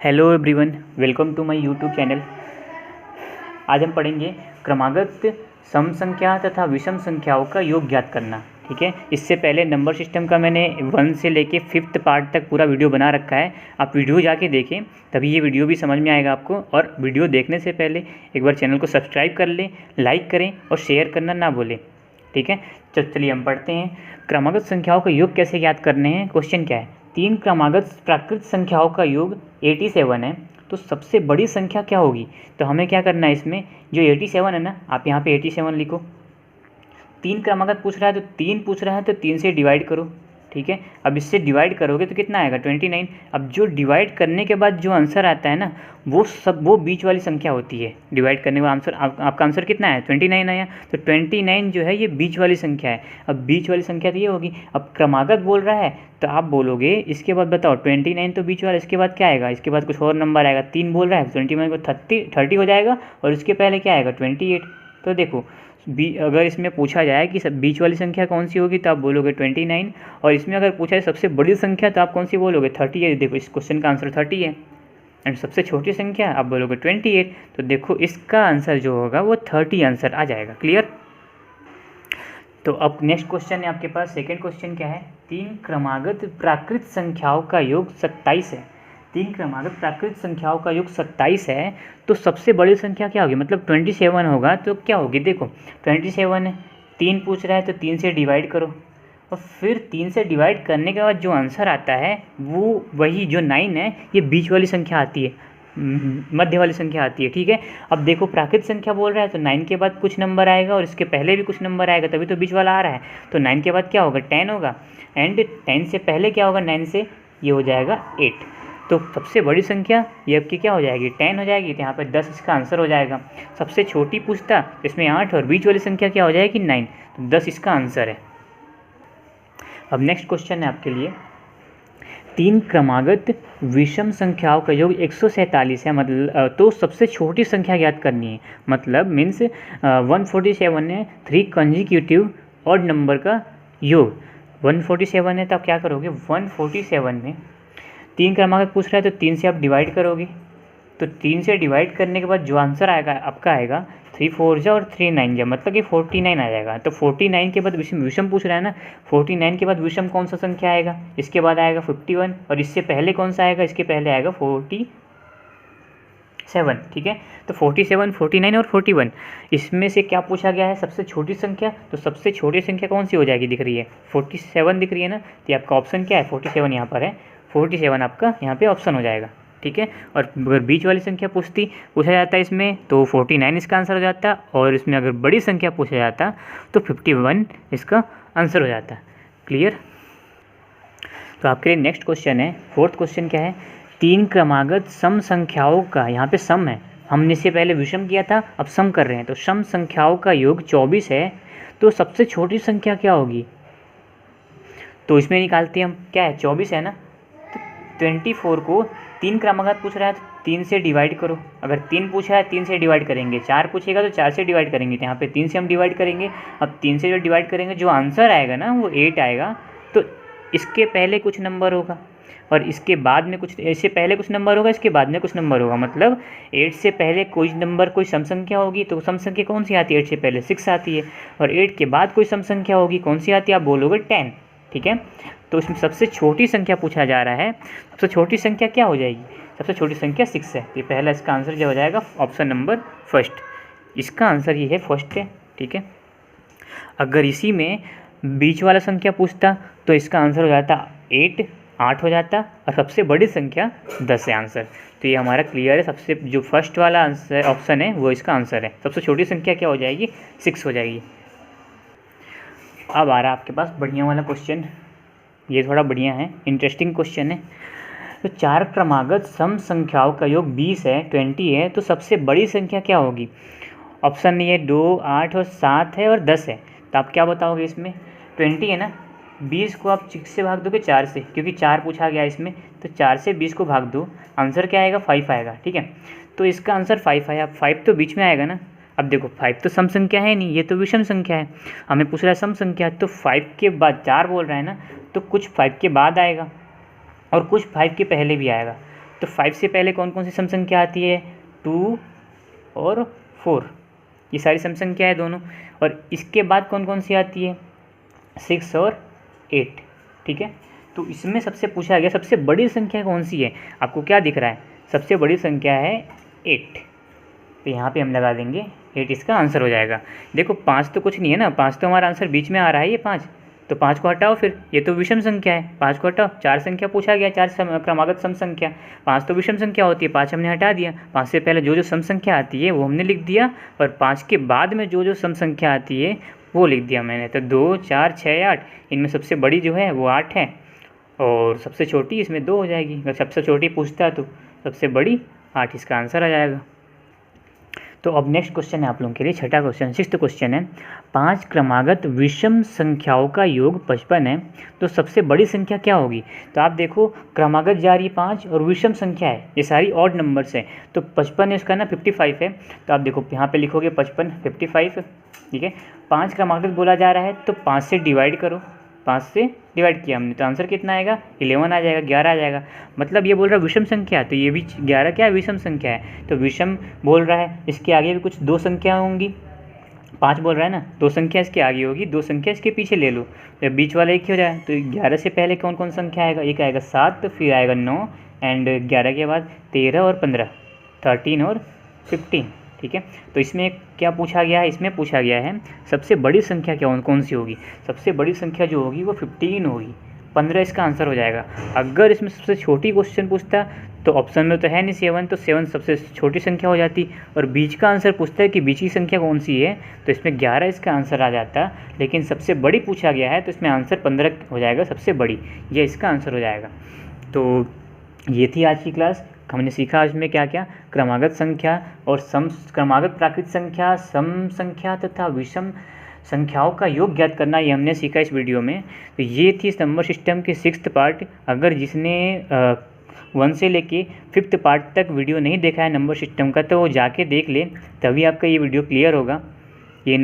Hello everyone, welcome to my YouTube channel. आज हम पढ़ेंगे क्रमागत सम संख्या तथा विषम संख्याओं का योग ज्ञात करना। ठीक है, इससे पहले नंबर सिस्टम का मैंने 1 से लेके 5th पार्ट तक पूरा वीडियो बना रखा है। आप वीडियो जाके देखें, तभी ये वीडियो भी समझ में आएगा आपको। और वीडियो देखने से पहले एक बार चैनल को सब्सक्राइब कर लें, लाइक करें और शेयर करना ना भूलें। ठीक है, चलिए हम पढ़ते हैं। क्रमागत संख्याओं का योग कैसे ज्ञात करने हैं। क्वेश्चन क्या है, 3 क्रमागत प्राकृत संख्याओं का योग 87 है, तो सबसे बड़ी संख्या क्या होगी। तो हमें क्या करना है, इसमें जो 87 है ना, आप यहाँ पे 87 लिखो। 3 क्रमागत पूछ रहा है तो 3 पूछ रहा है तो 3 से डिवाइड करो। ठीक है, अब इससे डिवाइड करोगे तो कितना आएगा, 29। अब जो डिवाइड करने के बाद जो आंसर आता है ना, वो बीच वाली संख्या होती है। डिवाइड करने का आंसर आपका आंसर कितना है, 29 आया। तो 29 जो है ये बीच वाली संख्या है। अब बीच वाली संख्या तो ये होगी। अब क्रमागत बोल रहा है तो आप बोलोगे, इसके बाद बताओ 29 तो बीच वाला, इसके बाद क्या आएगा, इसके बाद कुछ और नंबर आएगा। 3 बोल रहा है, 29 को 30 हो जाएगा और इसके पहले क्या आएगा, 28। तो देखो अगर इसमें पूछा जाए कि सब बीच वाली संख्या कौन सी होगी तो आप बोलोगे 29। और इसमें अगर पूछा जाए सबसे बड़ी संख्या तो आप कौन सी बोलोगे, 30 है। देखो इस क्वेश्चन का आंसर 30 है। एंड सबसे छोटी संख्या आप बोलोगे 28। तो देखो इसका आंसर जो होगा वो 30 आंसर आ जाएगा। क्लियर। तो अब नेक्स्ट क्वेश्चन है आपके पास। सेकेंड क्वेश्चन क्या है, 3 क्रमागत प्राकृत संख्याओं का योग 27 है। 3 क्रमागत प्राकृत संख्याओं का योग 27 है, तो सबसे बड़ी संख्या क्या होगी, मतलब 27 होगा तो क्या होगी। देखो 27 है, 3 पूछ रहा है तो 3 से डिवाइड करो और फिर 3 से डिवाइड करने के बाद जो आंसर आता है वो वही जो 9 है, ये बीच वाली संख्या आती है, मध्य वाली संख्या आती है। ठीक है, अब देखो प्राकृत संख्या बोल रहा है तो 9 के बाद कुछ नंबर आएगा और इसके पहले भी कुछ नंबर आएगा, तभी तो बीच वाला आ रहा है। तो 9 के बाद क्या होगा, 10 होगा। एंड 10 से पहले क्या होगा, 9 से ये हो जाएगा 8। तो सबसे बड़ी संख्या ये आपकी क्या हो जाएगी, 10 हो जाएगी। तो यहाँ पर 10 इसका आंसर हो जाएगा। सबसे छोटी पूछता इसमें 8 और बीच वाली संख्या क्या हो जाएगी, 9। तो 10 इसका आंसर है। अब नेक्स्ट क्वेश्चन है आपके लिए, 3 क्रमागत विषम संख्याओं का योग 147 है, मतलब तो सबसे छोटी संख्या ज्ञात करनी है। मतलब मीन्स 147 है, 3 कंजिक्यूटिव ऑड नंबर का योग 147 है। तो आप क्या करोगे, 147 में 3 क्रमागत पूछ रहा है तो 3 से आप डिवाइड करोगे। तो 3 से डिवाइड करने के बाद जो आंसर आएगा आपका आएगा 3 4 जा और 3 9 जा, मतलब कि 49 आ जाएगा। तो 49 के बाद विषम पूछ रहा है ना, 49 के बाद विषम कौन सा संख्या आएगा, इसके बाद आएगा 51 और इससे पहले कौन सा आएगा, इसके पहले आएगा 47। ठीक है, तो 47, 49 और 41, इसमें से क्या पूछा गया है, सबसे छोटी संख्या। तो सबसे छोटी संख्या कौन सी हो जाएगी, दिख रही है 47 दिख रही है ना। तो ये आपका ऑप्शन क्या है, 47 यहाँ पर है। 47 आपका यहाँ पे ऑप्शन हो जाएगा। ठीक है, और अगर बीच वाली संख्या पूछा जाता है इसमें तो 49 इसका आंसर हो जाता। और इसमें अगर बड़ी संख्या पूछा जाता तो 51 इसका आंसर हो जाता। क्लियर। तो आपके लिए नेक्स्ट क्वेश्चन है, 4th क्वेश्चन क्या है, 3 क्रमागत सम संख्याओं का, यहाँ पे सम है, हमने इससे पहले विषम किया था, अब सम कर रहे हैं। तो सम संख्याओं का योग 24 है, तो सबसे छोटी संख्या क्या होगी। तो इसमें निकालते हैं हम, क्या है 24 है ना। 24 को 3 क्रमागत पूछ रहा है तो 3 से डिवाइड करो। अगर 3 पूछा है 3 से डिवाइड करेंगे, 4 पूछेगा तो 4 से डिवाइड करेंगे। तो यहाँ पे 3 से हम डिवाइड करेंगे। अब 3 से जो डिवाइड करेंगे जो आंसर आएगा ना वो 8 आएगा। तो इसके पहले कुछ नंबर होगा और इसके बाद में कुछ, इससे पहले कुछ नंबर होगा, इसके बाद में कुछ नंबर होगा। मतलब 8 से पहले कोई नंबर, कोई सम संख्या होगी तो सम संख्या कौन सी आती है, 8 से पहले 6 आती है। और 8 के बाद कोई सम संख्या होगी, कौन सी आती है, आप बोलोगे 10। ठीक है, तो इसमें सबसे छोटी संख्या पूछा जा रहा है। सबसे छोटी संख्या क्या हो जाएगी, सबसे छोटी संख्या 6 है। तो पहला इसका आंसर जो हो जाएगा ऑप्शन नंबर फर्स्ट, इसका आंसर ये है फर्स्ट है। ठीक है, अगर इसी में बीच वाला संख्या पूछता तो इसका आंसर हो जाता 8 हो जाता और सबसे बड़ी संख्या 10 है आंसर। तो ये हमारा क्लियर है, सबसे जो फर्स्ट वाला आंसर ऑप्शन है वो इसका आंसर है। सबसे छोटी संख्या क्या हो जाएगी, 6 हो जाएगी। अब आ रहा है आपके पास बढ़िया वाला क्वेश्चन, ये थोड़ा बढ़िया है, इंटरेस्टिंग क्वेश्चन है। तो 4 क्रमागत सम संख्याओं का योग 20 है, 20 है, तो सबसे बड़ी संख्या क्या होगी। ऑप्शन ये 2, 8 और 7 है और 10 है। तो आप क्या बताओगे, इसमें 20 है ना, 20 को आप 6 से भाग दोगे, 4 से, क्योंकि 4 पूछा गया इसमें। तो 4 से 20 को भाग दो, आंसर क्या आएगा, 5 आएगा। ठीक है, तो इसका आंसर 5 आया। 5 तो बीच में आएगा ना। अब देखो 5 तो सम संख्या है नहीं, ये तो विषम संख्या है, हमें पूछ रहा है सम संख्या। तो 5 के बाद 4 बोल रहा है ना, तो कुछ 5 के बाद आएगा और कुछ 5 के पहले भी आएगा। तो 5 से पहले कौन कौन सी सम संख्या आती है, 2 और 4, ये सारी सम संख्या है दोनों। और इसके बाद कौन कौन सी आती है, 6 और 8, ठीक है। तो इसमें सबसे पूछा गया सबसे बड़ी संख्या कौन सी है, आपको क्या दिख रहा है, सबसे बड़ी संख्या है 8, तो यहाँ पे हम लगा देंगे 8, इसका आंसर हो जाएगा। देखो 5 तो कुछ नहीं है ना, 5 तो हमारा आंसर बीच में आ रहा है, ये 5, तो 5 को हटाओ, फिर ये तो विषम संख्या है, 5 को हटाओ, 4 संख्या पूछा गया, 4 क्रमागत सम संख्या, 5 तो विषम संख्या होती है, 5 हमने हटा दिया, 5 से पहले जो जो सम संख्या आती है वो हमने लिख दिया, और 5 के बाद में जो जो सम संख्या आती है वो लिख दिया मैंने। तो 2, 4, 6, 8, इनमें सबसे बड़ी जो है वो 8 है, और सबसे छोटी इसमें 2 हो जाएगी। अगर सबसे छोटी पूछता है तो सबसे बड़ी 8, इसका आंसर आ जाएगा। तो अब नेक्स्ट क्वेश्चन है आप लोगों के लिए, छठा क्वेश्चन, 6th क्वेश्चन है, 5 क्रमागत विषम संख्याओं का योग 55 है, तो सबसे बड़ी संख्या क्या होगी। तो आप देखो क्रमागत जा रही है 5 और विषम संख्या है, ये सारी ऑड नंबर्स है, तो 55 है इसका ना 55 है, तो आप देखो यहाँ पे लिखोगे 55 55, ठीक है। 5 क्रमागत बोला जा रहा है तो 5 से डिवाइड करो, 5 से डिवाइड किया हमने तो आंसर कितना आएगा, 11 आ जाएगा, 11 आ जाएगा। मतलब ये बोल रहा है विषम संख्या, तो ये भी 11 क्या है, विषम संख्या है, तो विषम बोल रहा है, इसके आगे भी कुछ 2 संख्या होंगी, 5 बोल रहा है ना, 2 संख्या इसके आगे होगी, 2 संख्या इसके पीछे ले लो, जब बीच वाला एक ही हो जाए, तो 11 से पहले कौन कौन संख्या आएगा, एक आएगा 7, फिर आएगा 9, एंड 11 के बाद 13 और 15, 13 और 15, ठीक है। तो इसमें क्या पूछा गया है, इसमें पूछा गया है सबसे बड़ी संख्या क्या कौन सी होगी, सबसे बड़ी संख्या जो होगी वो 15 होगी, 15 इसका आंसर हो जाएगा। अगर इसमें सबसे छोटी क्वेश्चन पूछता तो ऑप्शन में तो है नहीं 7, तो 7 सबसे छोटी संख्या हो जाती, और बीच का आंसर पूछता है कि बीच की संख्या कौन सी है, तो इसमें 11 इसका आंसर आ जाता, लेकिन सबसे बड़ी पूछा गया है तो इसमें आंसर 15 हो जाएगा, सबसे बड़ी, ये इसका आंसर हो जाएगा। तो ये थी आज की क्लास, हमने सीखा आज में क्या क्या, क्रमागत संख्या और क्रमागत प्राकृत संख्या, सम संख्या तथा विषम संख्याओं का योग ज्ञात करना, ये हमने सीखा इस वीडियो में। तो ये थी नंबर सिस्टम के 6th पार्ट। अगर जिसने 1 से लेके 5th पार्ट तक वीडियो नहीं देखा है नंबर सिस्टम का, तो वो जाके देख ले, तभी आपका ये वीडियो क्लियर होगा। ये